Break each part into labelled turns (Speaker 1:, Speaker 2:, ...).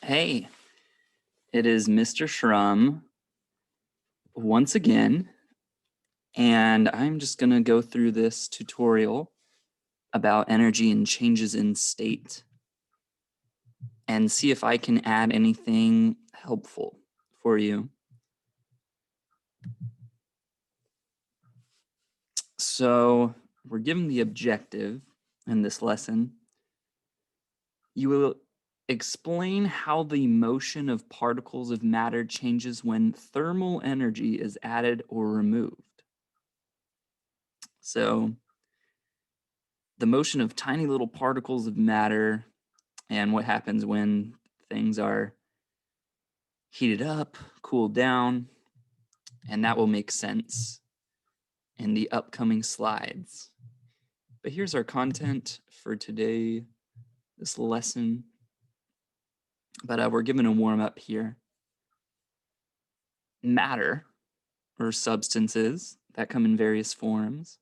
Speaker 1: Hey, it is Mr. Shrum once again, and I'm just going to go through this tutorial about energy and changes in state and see if I can add anything helpful for you. So we're given the objective in this lesson. You will explain how the motion of particles of matter changes when thermal energy is added or removed. So the motion of tiny little particles of matter and what happens when things are heated up, cooled down, and that will make sense in the upcoming slides. But here's our content for today, this lesson. But we're given a warm-up here. Matter, or substances that come in various forms,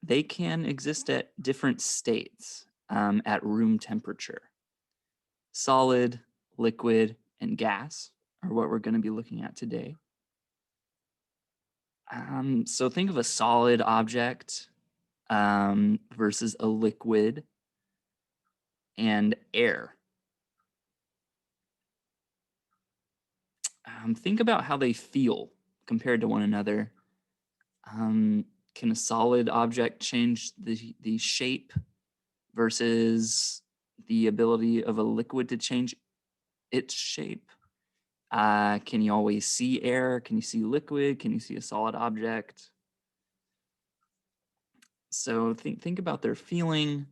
Speaker 1: they can exist at different states at room temperature. Solid, liquid, and gas are what we're going to be looking at today. So think of a solid object versus a liquid and air. Think about how they feel compared to one another. Can a solid object change the shape versus the ability of a liquid to change its shape? Can you always see air? Can you see liquid? Can you see a solid object? So think about their feeling,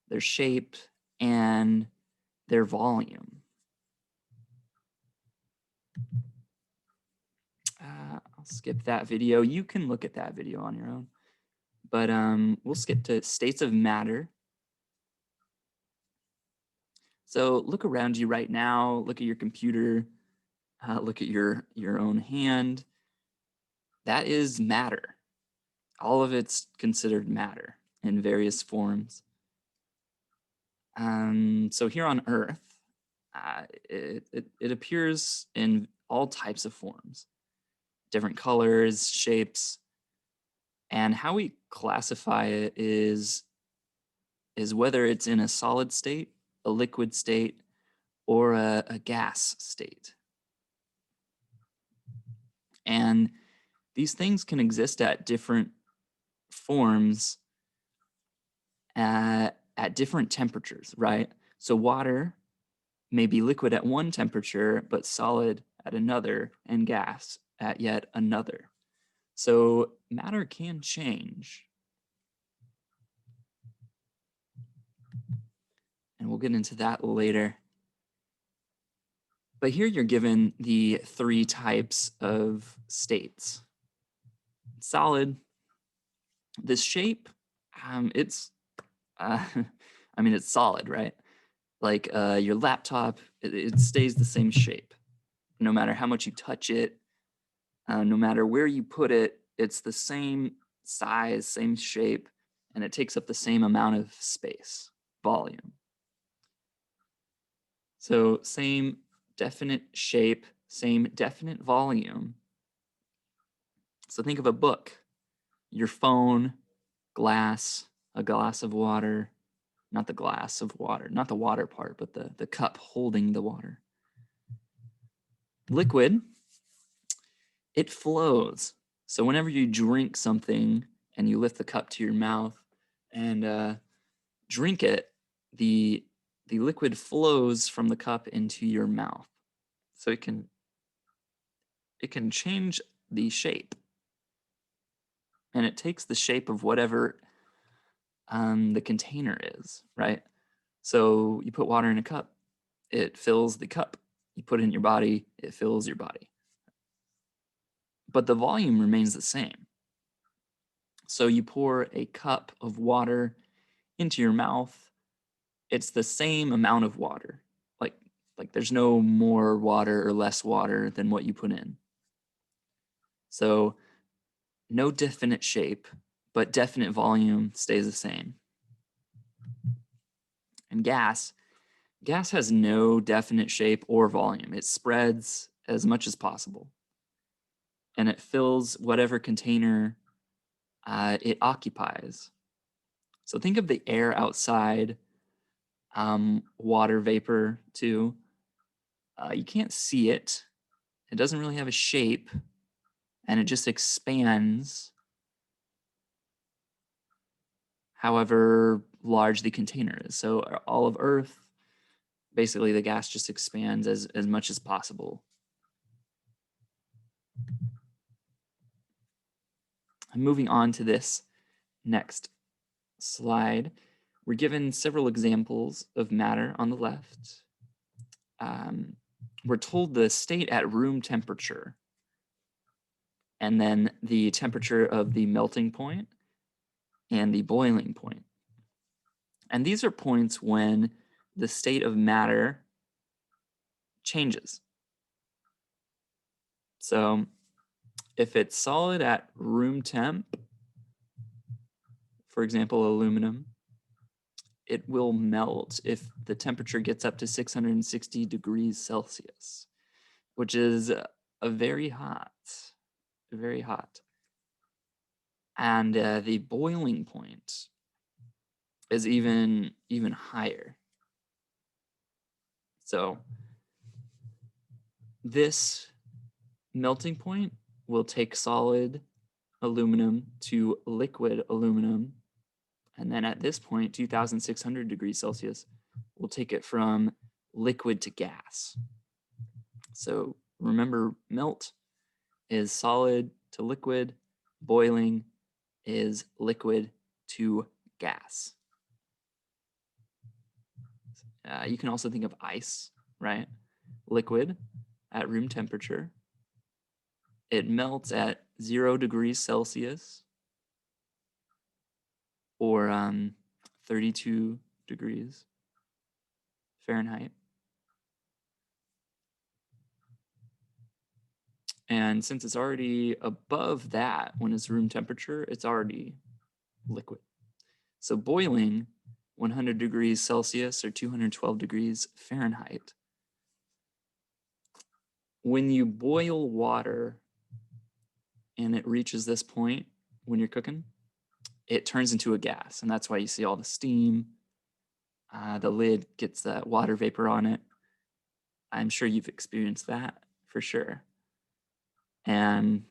Speaker 1: their shape, and their volume. I'll skip that video. You can look at that video on your own. But we'll skip to states of matter. So look around you right now. Look at your computer. Look at your own hand. That is matter. All of it's considered matter in various forms. So here on Earth, it appears in all types of forms, different colors, shapes, and how we classify it is whether it's in a solid state, a liquid state, or a gas state. And these things can exist at different forms at different temperatures, right? So water may be liquid at one temperature, but solid at another, and gas at yet another. So matter can change. And we'll get into that later. But here you're given the three types of states. Solid, this shape, it's, I mean, it's solid, right? Like your laptop, it stays the same shape. No matter how much you touch it, no matter where you put it, it's the same size, same shape, and it takes up the same amount of space, volume. So same definite shape, same definite volume. So think of a book, your phone, glass, a glass of water, not the glass of water, not the water part, but the cup holding the water. Liquid, it flows. So whenever you drink something and you lift the cup to your mouth and drink it, the liquid flows from the cup into your mouth. So it can change the shape. And it takes the shape of whatever the container is, right? So you put water in a cup, it fills the cup. You put it in your body, it fills your body. But the volume remains the same. So you pour a cup of water into your mouth, it's the same amount of water. Like there's no more water or less water than what you put in. So no definite shape, but definite volume stays the same. And gas Gas has no definite shape or volume. It spreads as much as possible, and it fills whatever container it occupies. So think of the air outside, water vapor too. You can't see it. It doesn't really have a shape, and it just expands however large the container is. So all of Earth, basically the gas just expands as much as possible. And moving on to this next slide, we're given several examples of matter on the left. We're told the state at room temperature, and then the temperature of the melting point and the boiling point. And these are points when the state of matter changes. So if it's solid at room temp, for example, aluminum, it will melt if the temperature gets up to 660 degrees Celsius, which is a very hot. And the boiling point is even higher. So this melting point will take solid aluminum to liquid aluminum. And then at this point, 2,600 degrees Celsius, we'll take it from liquid to gas. So remember, melt is solid to liquid, boiling is liquid to gas. You can also think of ice, right? Liquid at room temperature. It melts at 0 degrees Celsius or 32 degrees Fahrenheit. And since it's already above that when it's room temperature, it's already liquid. So boiling 100 degrees Celsius or 212 degrees Fahrenheit. When you boil water and it reaches this point when you're cooking, it turns into a gas. And that's why you see all the steam. The lid gets that water vapor on it. I'm sure you've experienced that for sure. And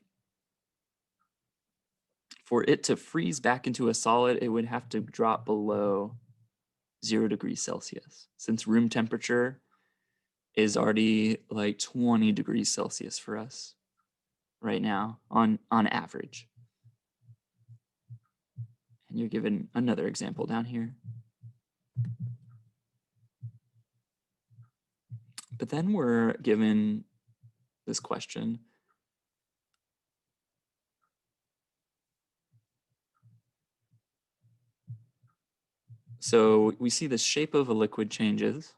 Speaker 1: for it to freeze back into a solid, it would have to drop below 0 degrees Celsius. Since room temperature is already like 20 degrees Celsius for us right now on average. And you're given another example down here. But then we're given this question. So we see the shape of a liquid changes,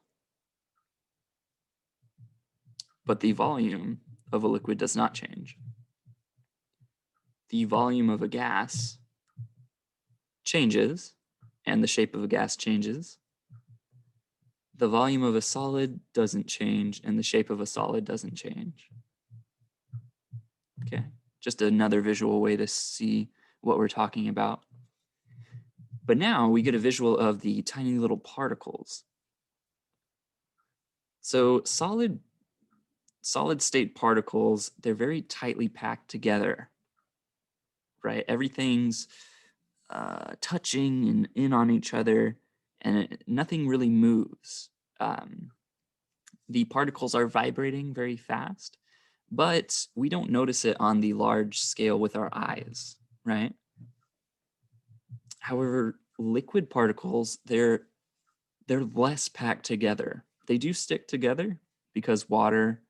Speaker 1: but the volume of a liquid does not change. The volume of a gas changes, and the shape of a gas changes. The volume of a solid doesn't change, and the shape of a solid doesn't change. Okay, just another visual way to see what we're talking about. But now we get a visual of the tiny little particles. So solid state particles, they're very tightly packed together, right? Everything's touching and in on each other, and nothing really moves. The particles are vibrating very fast, but we don't notice it on the large scale with our eyes, right? However, liquid particles, they're less packed together. They do stick together because water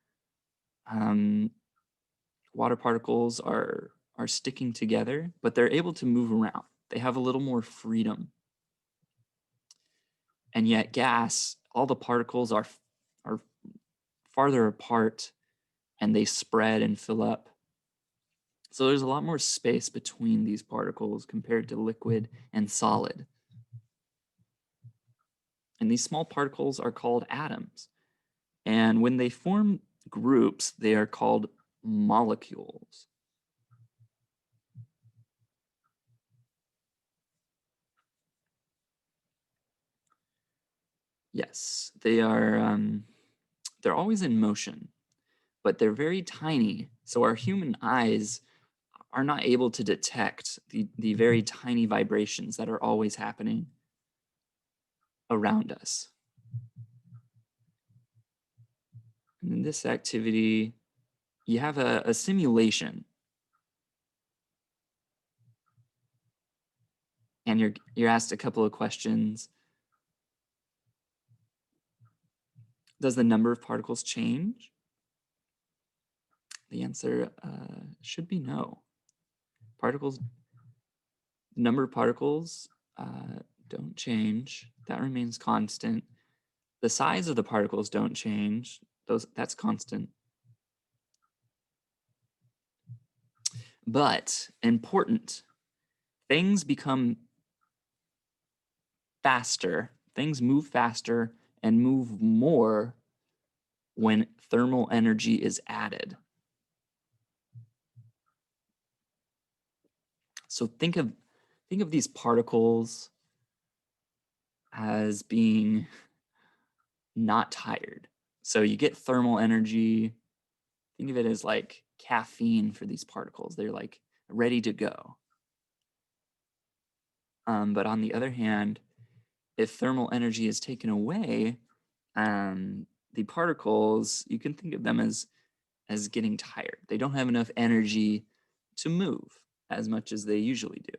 Speaker 1: particles are sticking together, but they're able to move around. They have a little more freedom. And yet gas, all the particles are farther apart and they spread and fill up. So there's a lot more space between these particles compared to liquid and solid. And these small particles are called atoms. And when they form groups, they are called molecules. Yes, they're always in motion, but they're very tiny. So our human eyes are not able to detect the very tiny vibrations that are always happening around us. And in this activity, you have a simulation, and you're asked a couple of questions. Does the number of particles change? The answer should be no. Particles, the number of particles don't change. That remains constant. The size of the particles don't change. That's constant. But important, things become faster. Things move faster and move more when thermal energy is added. So think of these particles as being not tired. So you get thermal energy. Think of it as like caffeine for these particles. They're like ready to go. But on the other hand, if thermal energy is taken away, the particles, you can think of them as getting tired. They don't have enough energy to move as much as they usually do.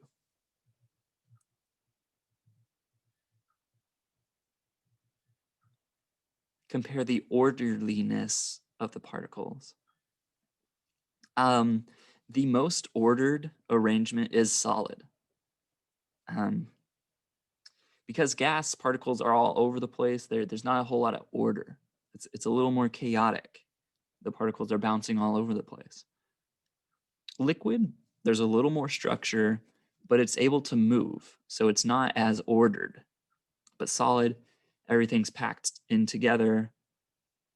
Speaker 1: Compare the orderliness of the particles. The most ordered arrangement is solid. Because gas particles are all over the place, there's not a whole lot of order. It's a little more chaotic. The particles are bouncing all over the place. Liquid, there's a little more structure, but it's able to move, so it's not as ordered. But solid, everything's packed in together,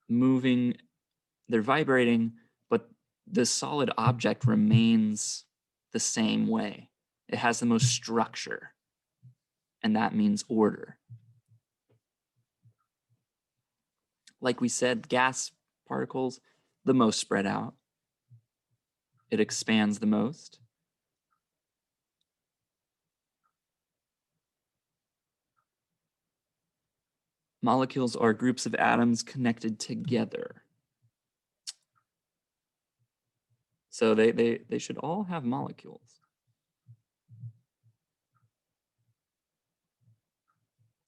Speaker 1: moving, they're vibrating, but the solid object remains the same way. It has the most structure, and that means order. Like we said, gas particles, the most spread out. It expands the most. Molecules are groups of atoms connected together. So they should all have molecules.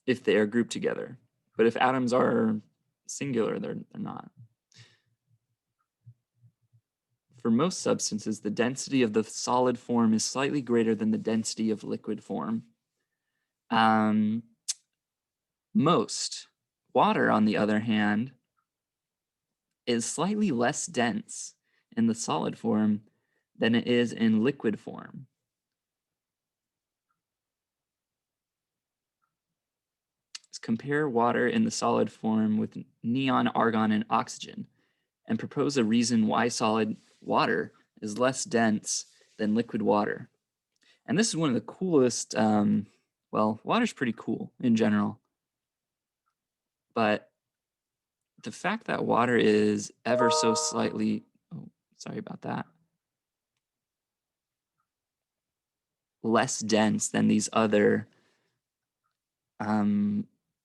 Speaker 1: If they are grouped together. But if atoms are singular, they're not. For most substances, the density of the solid form is slightly greater than the density of liquid form. Most. Water, on the other hand, is slightly less dense in the solid form than it is in liquid form. Let's compare water in the solid form with neon, argon, and oxygen, and propose a reason why solid water is less dense than liquid water. And this is one of the coolest, well, water's pretty cool in general, but the fact that water is ever so slightly, oh, sorry about that, less dense than these other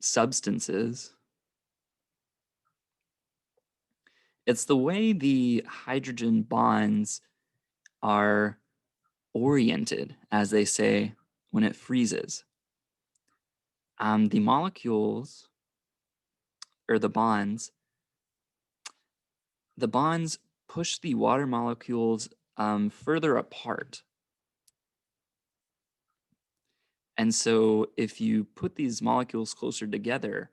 Speaker 1: substances, it's the way the hydrogen bonds are oriented, as they say, when it freezes. The molecules, or the bonds push the water molecules further apart. And so if you put these molecules closer together,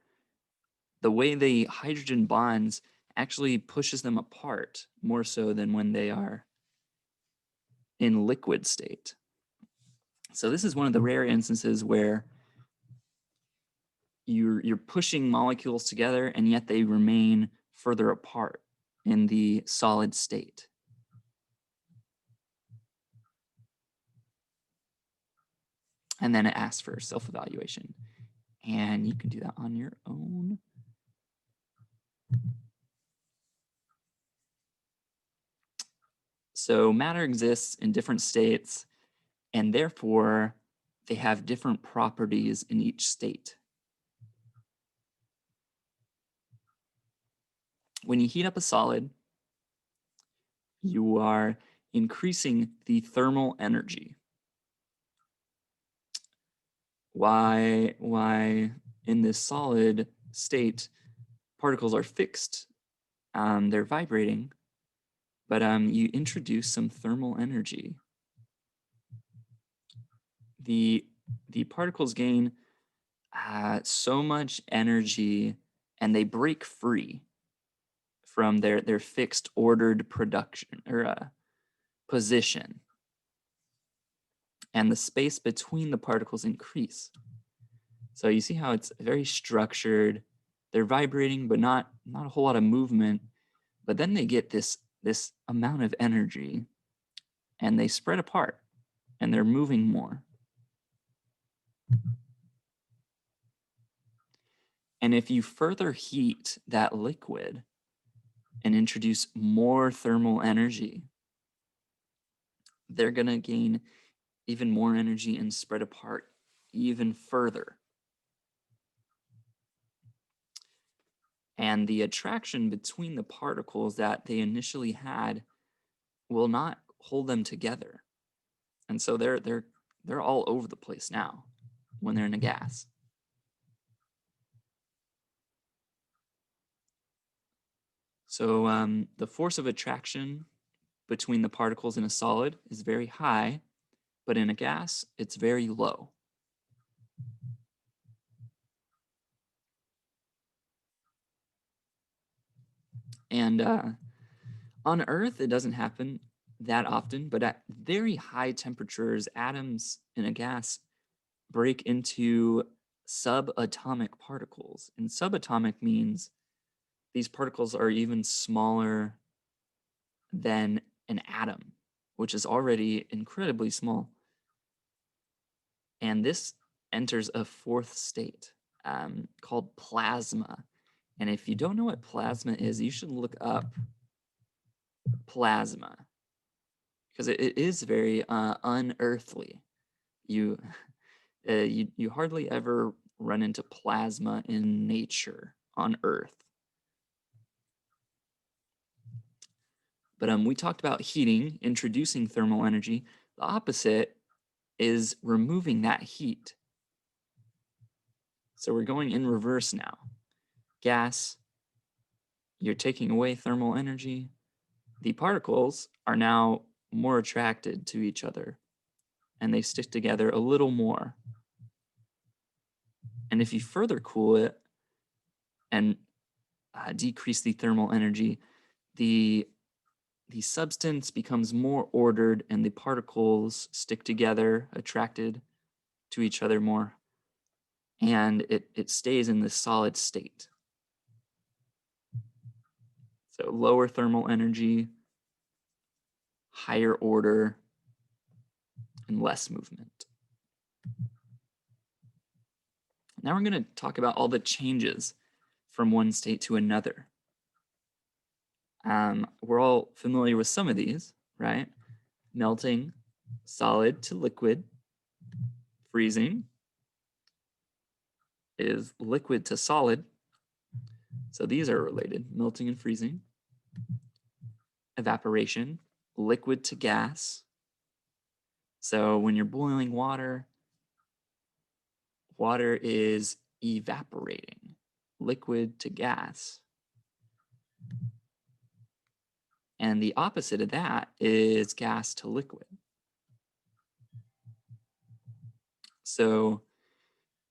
Speaker 1: the way the hydrogen bonds actually pushes them apart more so than when they are in liquid state. So this is one of the rare instances where you're pushing molecules together, and yet they remain further apart in the solid state. And then it asks for self-evaluation. And you can do that on your own. So matter exists in different states, and therefore they have different properties in each state. When you heat up a solid, you are increasing the thermal energy. Why in this solid state, particles are fixed, they're vibrating, but you introduce some thermal energy. The particles gain so much energy, and they break free from their fixed ordered production or position, and the space between the particles increase. So you see how it's very structured. They're vibrating, but not a whole lot of movement. But then they get this amount of energy, and they spread apart, and they're moving more. And if you further heat that liquid and introduce more thermal energy, they're going to gain even more energy and spread apart even further. And the attraction between the particles that they initially had will not hold them together. And so they're all over the place now when they're in a gas. So the force of attraction between the particles in a solid is very high, but in a gas, it's very low. And on Earth, it doesn't happen that often, but at very high temperatures, atoms in a gas break into subatomic particles. And subatomic means these particles are even smaller than an atom, which is already incredibly small. And this enters a fourth state called plasma. And if you don't know what plasma is, you should look up plasma, because it is very unearthly. You, you hardly ever run into plasma in nature on Earth. But we talked about heating, introducing thermal energy. The opposite is removing that heat. So we're going in reverse now. Gas, you're taking away thermal energy. The particles are now more attracted to each other, and they stick together a little more. And if you further cool it and decrease the thermal energy, the substance becomes more ordered, and the particles stick together, attracted to each other more, and it stays in this solid state. So lower thermal energy, higher order, and less movement. Now we're going to talk about all the changes from one state to another. We're all familiar with some of these, right? Melting, solid to liquid. Freezing is liquid to solid. So these are related, melting and freezing. Evaporation, liquid to gas. So when you're boiling water, water is evaporating, liquid to gas. And the opposite of that is gas to liquid. So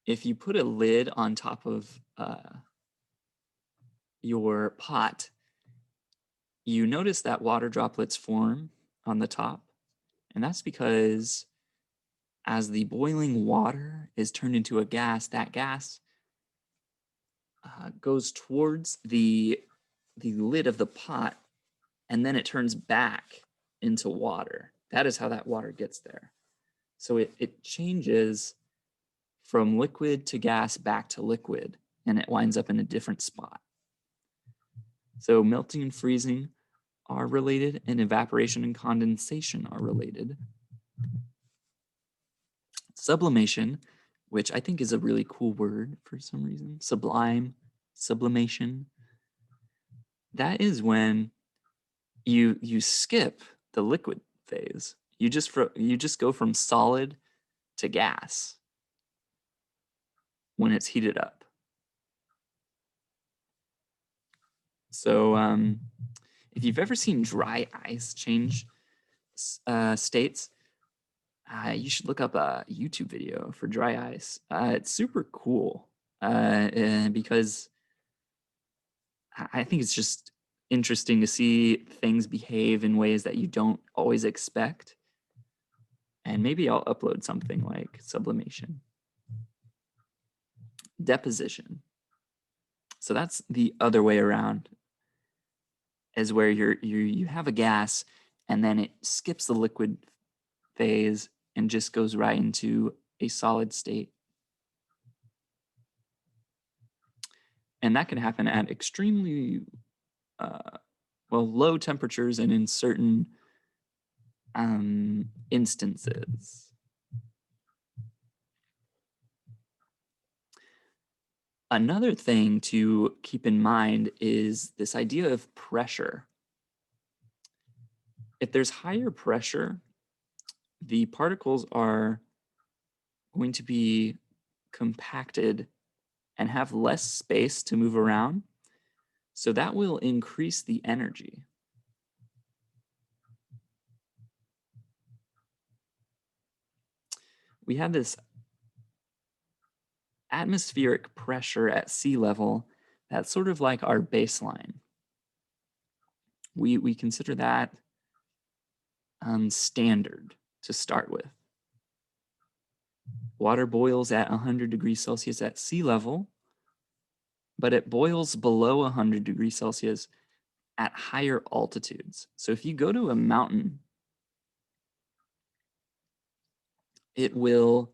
Speaker 1: if you put a lid on top of your pot, you notice that water droplets form on the top. And that's because as the boiling water is turned into a gas, that gas goes towards the lid of the pot, and then it turns back into water. That is how that water gets there. So it changes from liquid to gas back to liquid, and it winds up in a different spot. So melting and freezing are related, and evaporation and condensation are related. Sublimation, which I think is a really cool word for some reason, sublime, sublimation, that is when you skip the liquid phase. You just go from solid to gas when it's heated up. So if you've ever seen dry ice change states, you should look up a YouTube video for dry ice. It's super cool because I think it's just interesting to see things behave in ways that you don't always expect. And maybe I'll upload something like sublimation. Deposition. So that's the other way around, is where you have a gas and then it skips the liquid phase and just goes right into a solid state. And that can happen at extremely low temperatures and in certain instances. Another thing to keep in mind is this idea of pressure. If there's higher pressure, the particles are going to be compacted and have less space to move around. So that will increase the energy. We have this atmospheric pressure at sea level that's sort of like our baseline. We consider that standard to start with. Water boils at 100 degrees Celsius at sea level, but it boils below 100 degrees Celsius at higher altitudes. So if you go to a mountain, it will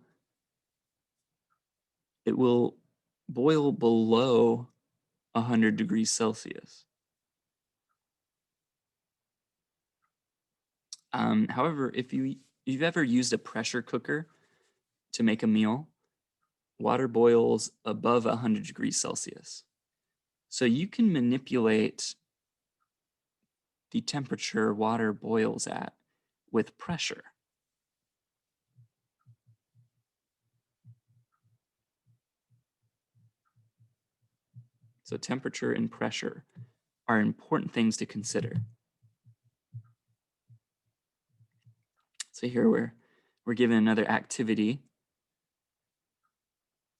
Speaker 1: boil below 100 degrees Celsius. However, if you've ever used a pressure cooker to make a meal, water boils above 100 degrees Celsius. So you can manipulate the temperature water boils at with pressure. So temperature and pressure are important things to consider. So here we're given another activity.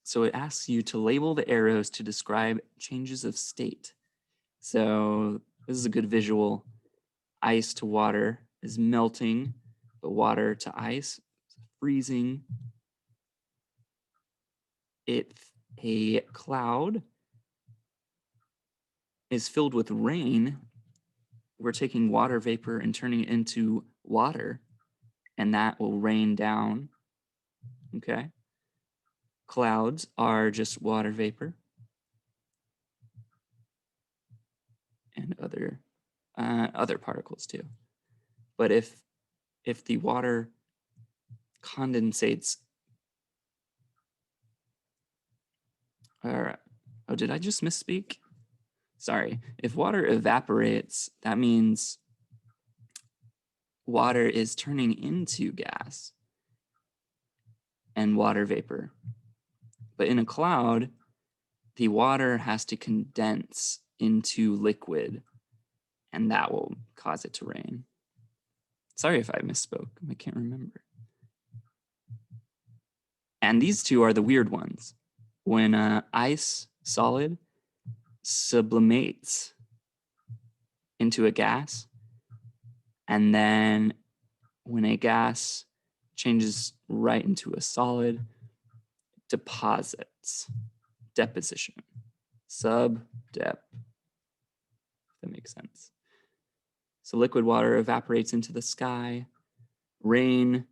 Speaker 1: So it asks you to label the arrows to describe changes of state. So this is a good visual. Ice to water is melting, but water to ice, freezing. If a cloud is filled with rain, we're taking water vapor and turning it into water, and that will rain down, okay? Clouds are just water vapor and other particles too. But if the water condensates, or oh, did I just misspeak? Sorry. If water evaporates, that means water is turning into gas and water vapor. But in a cloud, the water has to condense into liquid, and that will cause it to rain. Sorry if I misspoke. I can't remember. And these two are the weird ones. When ice, solid, sublimates into a gas, and then when a gas changes right into a solid, deposits, deposition. Subdep, if that makes sense. So liquid water evaporates into the sky. Rain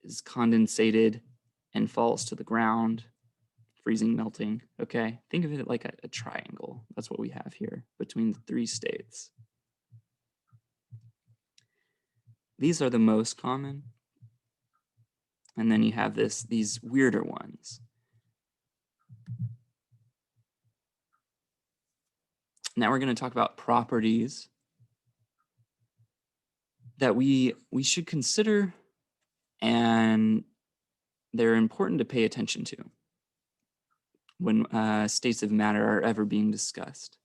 Speaker 1: is condensated and falls to the ground, freezing, melting. Okay, think of it like a triangle. That's what we have here between the three states. These are the most common. And then you have these weirder ones. Now we're going to talk about properties that we should consider, and they're important to pay attention to when states of matter are ever being discussed.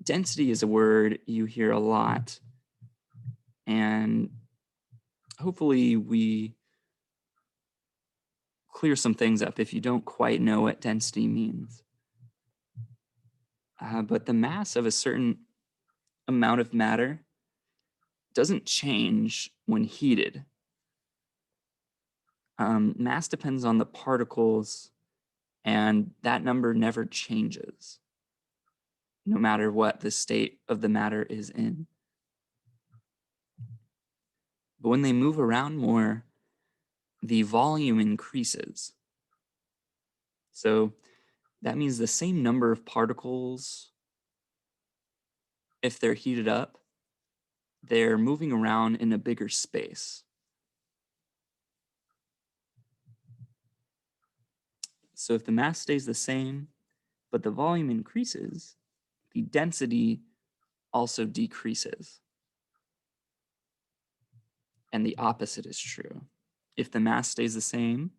Speaker 1: Density is a word you hear a lot, and hopefully we clear some things up if you don't quite know what density means. But the mass of a certain amount of matter doesn't change when heated. Mass depends on the particles, and that number never changes, no matter what the state of the matter is in. But when they move around more, the volume increases. So that means the same number of particles, if they're heated up, they're moving around in a bigger space. So if the mass stays the same, but the volume increases, the density also decreases. And the opposite is true. If the mass stays the same,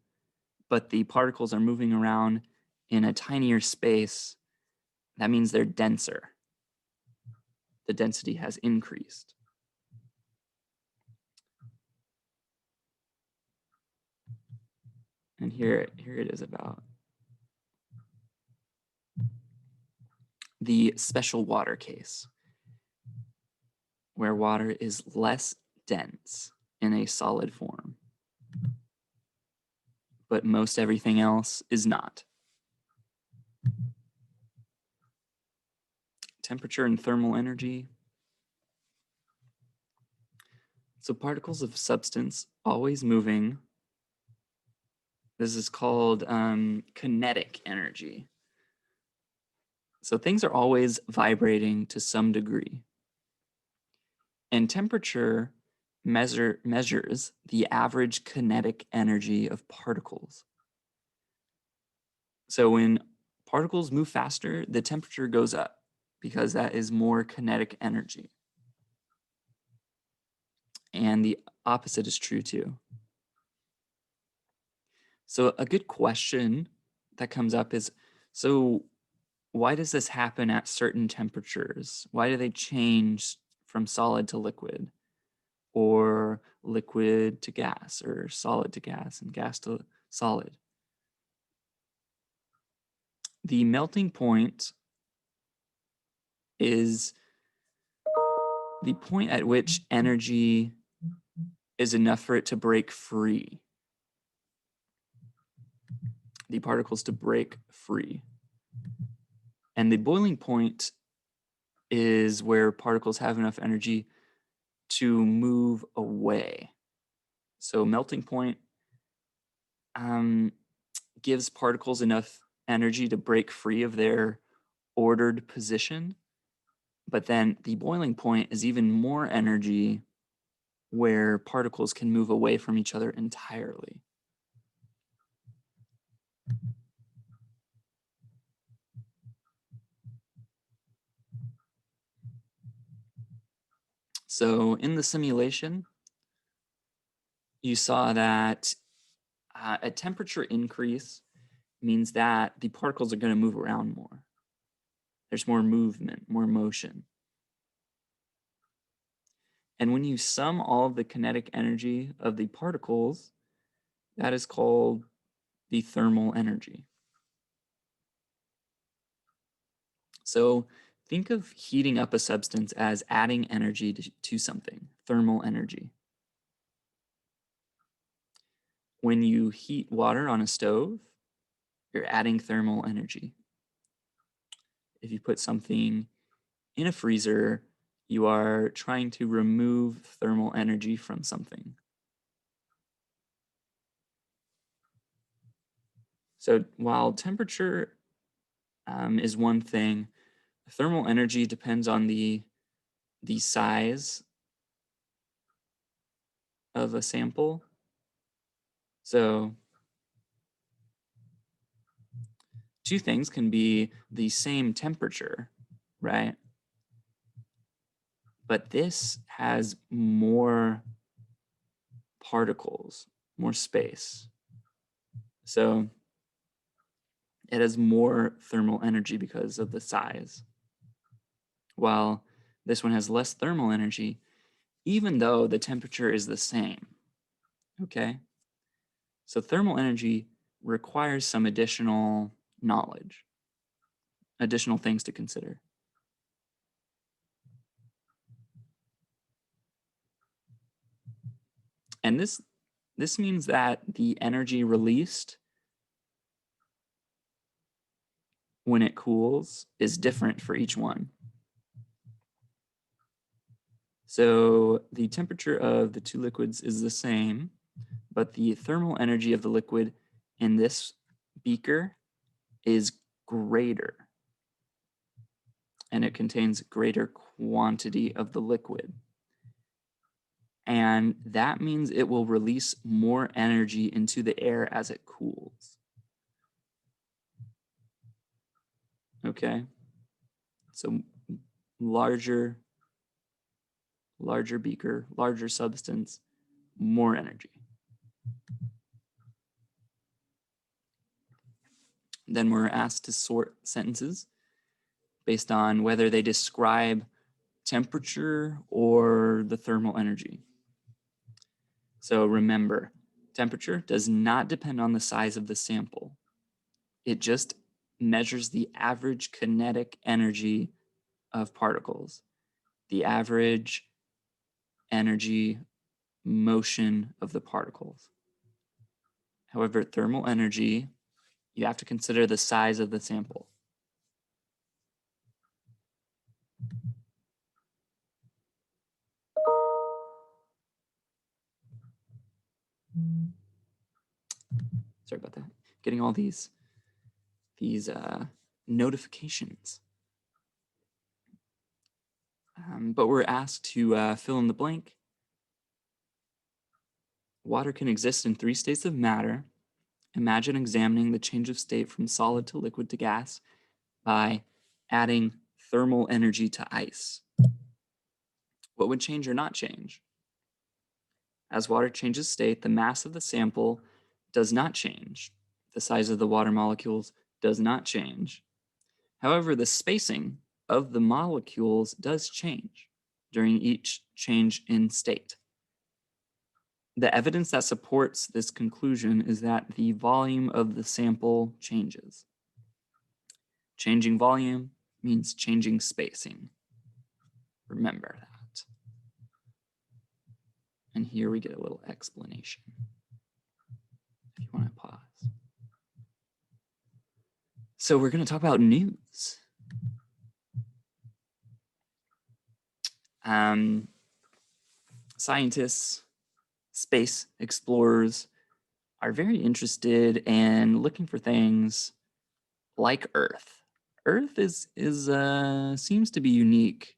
Speaker 1: but the particles are moving around in a tinier space, that means they're denser. The density has increased. And here it is about the special water case, where water is less dense in a solid form, but most everything else is not. Temperature and thermal energy. So particles of substance always moving. This is called kinetic energy. So things are always vibrating to some degree. And temperature measures the average kinetic energy of particles. So when particles move faster, the temperature goes up because that is more kinetic energy. And the opposite is true too. So a good question that comes up is, so why does this happen at certain temperatures? Why do they change from solid to liquid, or liquid to gas, or solid to gas, and gas to solid? The melting point is the point at which energy is enough for it to break free. The particles to break free. And the boiling point is where particles have enough energy to move away. So melting point gives particles enough energy to break free of their ordered position. But then the boiling point is even more energy, where particles can move away from each other entirely. So in the simulation, you saw that a temperature increase means that the particles are going to move around more. There's more movement, more motion. And when you sum all of the kinetic energy of the particles, that is called the thermal energy. So think of heating up a substance as adding energy to something, thermal energy. When you heat water on a stove, You're adding thermal energy. If you put something in a freezer, you are trying to remove thermal energy from something. So while temperature is one thing, thermal energy depends on the size of a sample. So two things can be the same temperature, right? But this has more particles, more space. So it has more thermal energy because of the size. While this one has less thermal energy, even though the temperature is the same. Okay? So thermal energy requires some additional knowledge, additional things to consider. And this means that the energy released when it cools is different for each one. So the temperature of the two liquids is the same, but the thermal energy of the liquid in this beaker is greater, and it contains greater quantity of the liquid. And that means it will release more energy into the air as it cools. Okay? So larger beaker, larger substance, more energy. Then we're asked to sort sentences based on whether they describe temperature or the thermal energy. So remember, temperature does not depend on the size of the sample. It just measures the average kinetic energy of particles, the average energy motion of the particles. However, thermal energy, you have to consider the size of the sample. Sorry about that. Getting all these notifications. But we're asked to fill in the blank. Water can exist in 3 states of matter. Imagine examining the change of state from solid to liquid to gas by adding thermal energy to ice. What would change or not change? As water changes state, the mass of the sample does not change. The size of the water molecules does not change. However, the spacing of the molecules does change during each change in state. The evidence that supports this conclusion is that the volume of the sample changes. Changing volume means changing spacing. Remember that. And here we get a little explanation. If you want to pause. So we're going to talk about news. Scientists, space explorers are very interested in looking for things like Earth. Earth is seems to be unique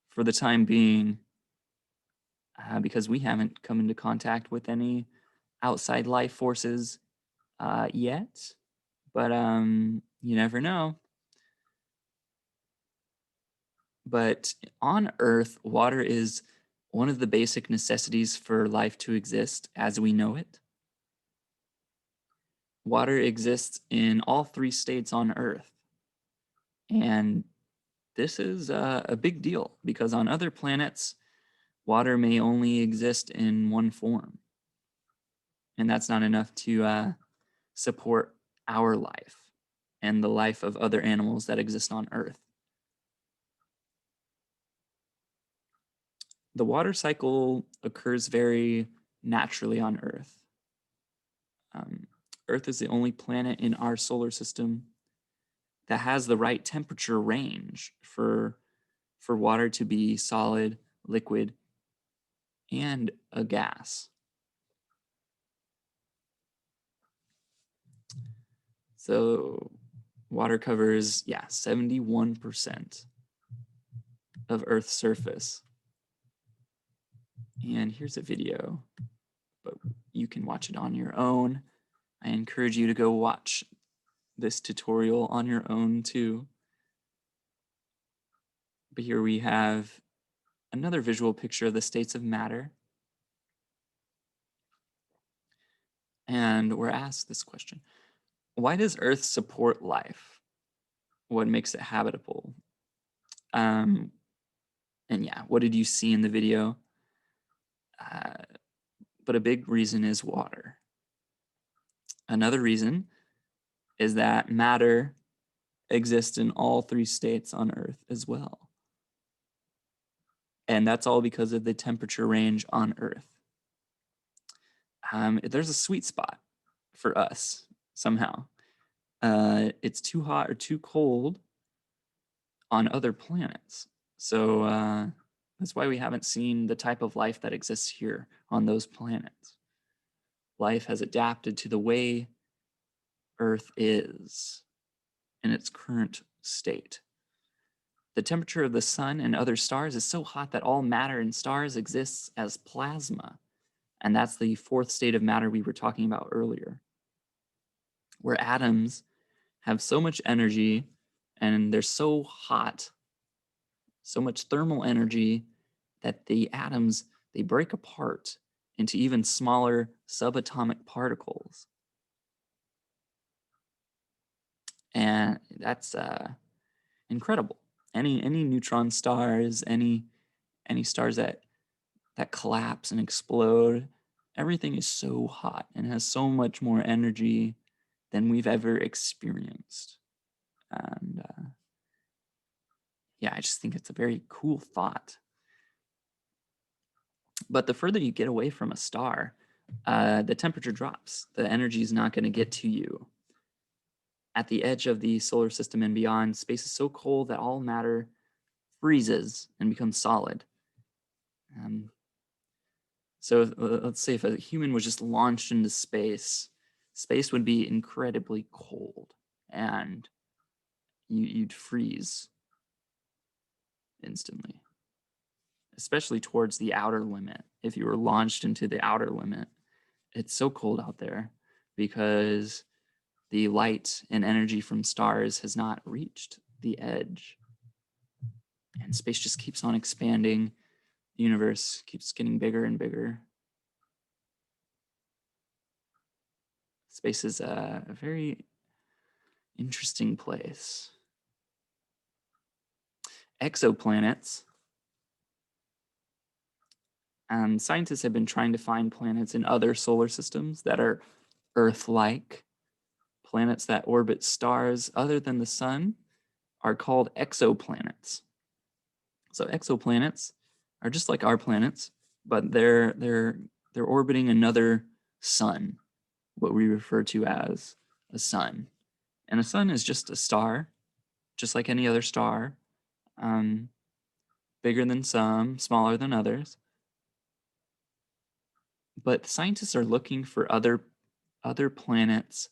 Speaker 1: for the time being because we haven't come into contact with any outside life forces yet. But you never know. But on Earth, water is one of the basic necessities for life to exist as we know it. Water exists in all 3 states on Earth. And this is a big deal because on other planets, water may only exist in one form. And that's not enough to support our life and the life of other animals that exist on Earth. The water cycle occurs very naturally on Earth. Earth is the only planet in our solar system that has the right temperature range for water to be solid, liquid, and a gas. So water covers, 71% of Earth's surface. And here's a video, but you can watch it on your own. I encourage you to go watch this tutorial on your own too. But here we have another visual picture of the states of matter. And we're asked this question: why does Earth support life? What makes it habitable? And what did you see in the video? But a big reason is water. Another reason is that matter exists in all three states on Earth as well. And that's all because of the temperature range on Earth. There's a sweet spot for us somehow. It's too hot or too cold on other planets. So that's why we haven't seen the type of life that exists here on those planets. Life has adapted to the way Earth is in its current state. The temperature of the sun and other stars is so hot that all matter in stars exists as plasma. And that's the fourth state of matter we were talking about earlier, where atoms have so much energy and they're so hot, so much thermal energy, that the atoms, they break apart into even smaller subatomic particles. And that's incredible. Any neutron stars, any stars that collapse and explode, everything is so hot and has so much more energy than we've ever experienced. And I just think it's a very cool thought. But the further you get away from a star, the temperature drops. The energy is not going to get to you. At the edge of the solar system and beyond, space is so cold that all matter freezes and becomes solid. So let's say if a human was just launched into space, space would be incredibly cold and you'd freeze instantly, especially towards the outer limit. If you were launched into the outer limit, it's so cold out there because the light and energy from stars has not reached the edge. And space just keeps on expanding. The universe keeps getting bigger and bigger. Space is a very interesting place. Exoplanets. Scientists have been trying to find planets in other solar systems that are Earth-like. Planets that orbit stars other than the sun are called exoplanets. So exoplanets are just like our planets, but they're orbiting another sun, what we refer to as a sun. And a sun is just a star, just like any other star, bigger than some, smaller than others. But scientists are looking for other planets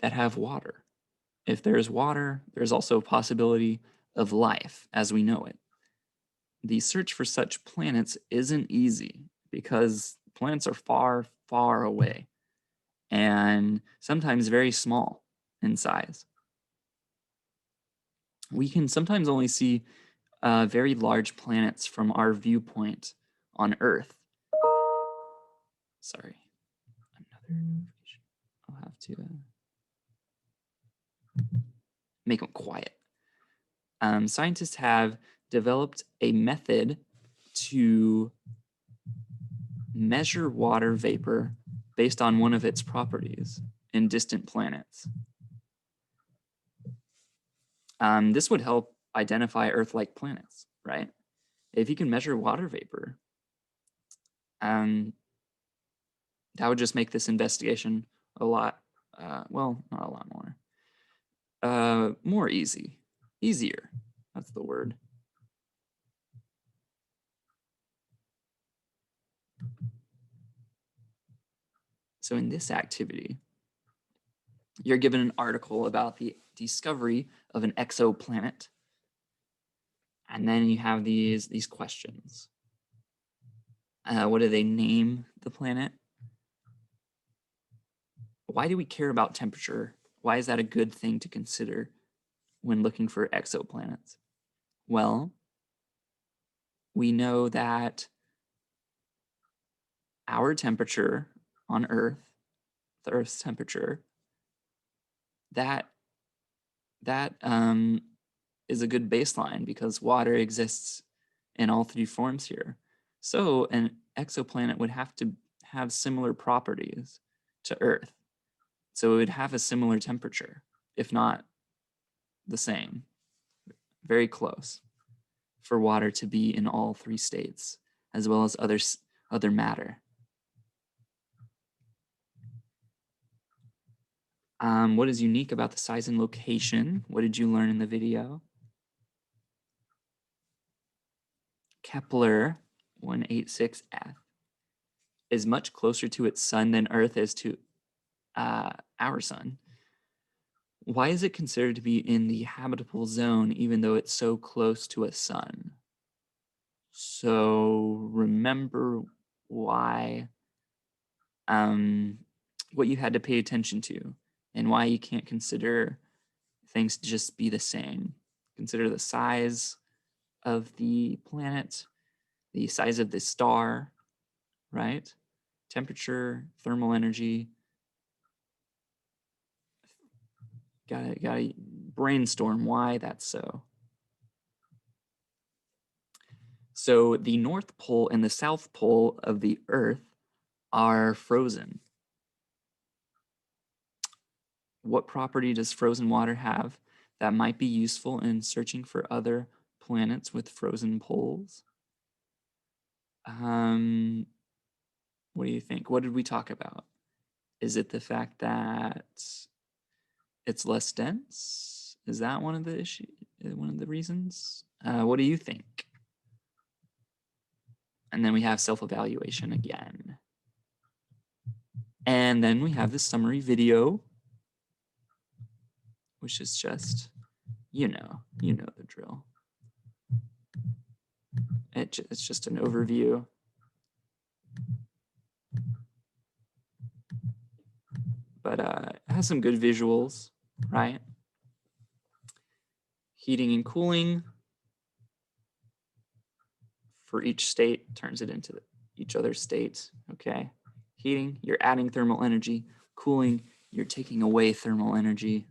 Speaker 1: that have water. If there's water, there's also a possibility of life as we know it. The search for such planets isn't easy because planets are far, far away and sometimes very small in size. We can sometimes only see very large planets from our viewpoint on Earth. Sorry, another notification. I'll have to make them quiet. Scientists have developed a method to measure water vapor based on one of its properties in distant planets. This would help identify Earth-like planets, right? If you can measure water vapor, that would just make this investigation a lot well, not a lot more. More easy. Easier. That's the word. So in this activity, you're given an article about the discovery of an exoplanet. And then you have these questions. What do they name the planet? Why do we care about temperature? Why is that a good thing to consider when looking for exoplanets? Well, we know that our temperature on Earth, the Earth's temperature, that is a good baseline because water exists in all three forms here. So an exoplanet would have to have similar properties to Earth. So it would have a similar temperature, if not the same, very close, for water to be in all three states, as well as other matter. What is unique about the size and location? What did you learn in the video? Kepler 186f is much closer to its sun than Earth is to our sun. Why is it considered to be in the habitable zone even though it's so close to a sun? So remember why, what you had to pay attention to and why you can't consider things to just be the same. Consider the size of the planet, the size of the star, right? Temperature, thermal energy. Gotta brainstorm why that's so. So the North Pole and the South Pole of the Earth are frozen. What property does frozen water have that might be useful in searching for other planets with frozen poles? What do you think? What did we talk about? Is it the fact that it's less dense? Is that one of the one of the reasons? What do you think? And then we have self-evaluation again. And then we have the summary video, which is just, you know the drill. It's just an overview. But it has some good visuals, right? Heating and cooling for each state turns it into each other's states, okay? Heating, you're adding thermal energy. Cooling, you're taking away thermal energy.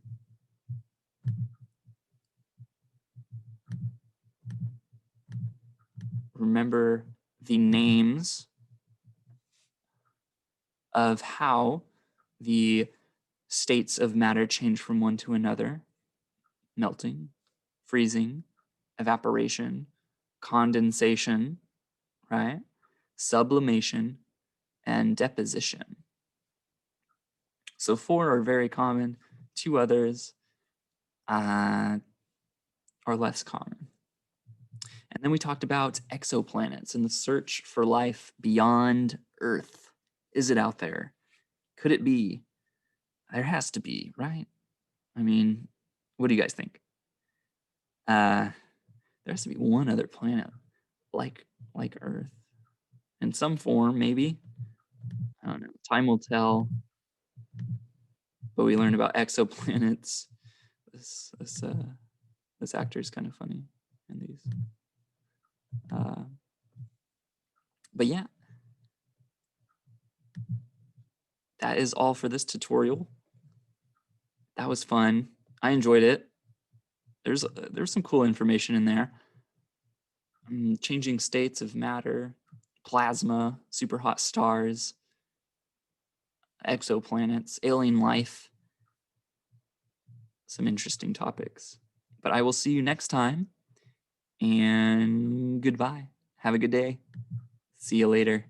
Speaker 1: Remember the names of how the states of matter change from one to another: melting, freezing, evaporation, condensation, right? Sublimation, and deposition. So 4 are very common, 2 others are less common. And then we talked about exoplanets and the search for life beyond Earth. Is it out there? Could it be? There has to be, right? I mean, what do you guys think? There has to be one other planet like Earth in some form, maybe. I don't know. Time will tell. But we learned about exoplanets. This actor is kind of funny in these. But yeah, that is all for this tutorial. That was fun. I enjoyed it. There's some cool information in there. Changing states of matter, plasma, super hot stars, exoplanets, alien life. Some interesting topics. But I will see you next time, and goodbye. Have a good day. See you later.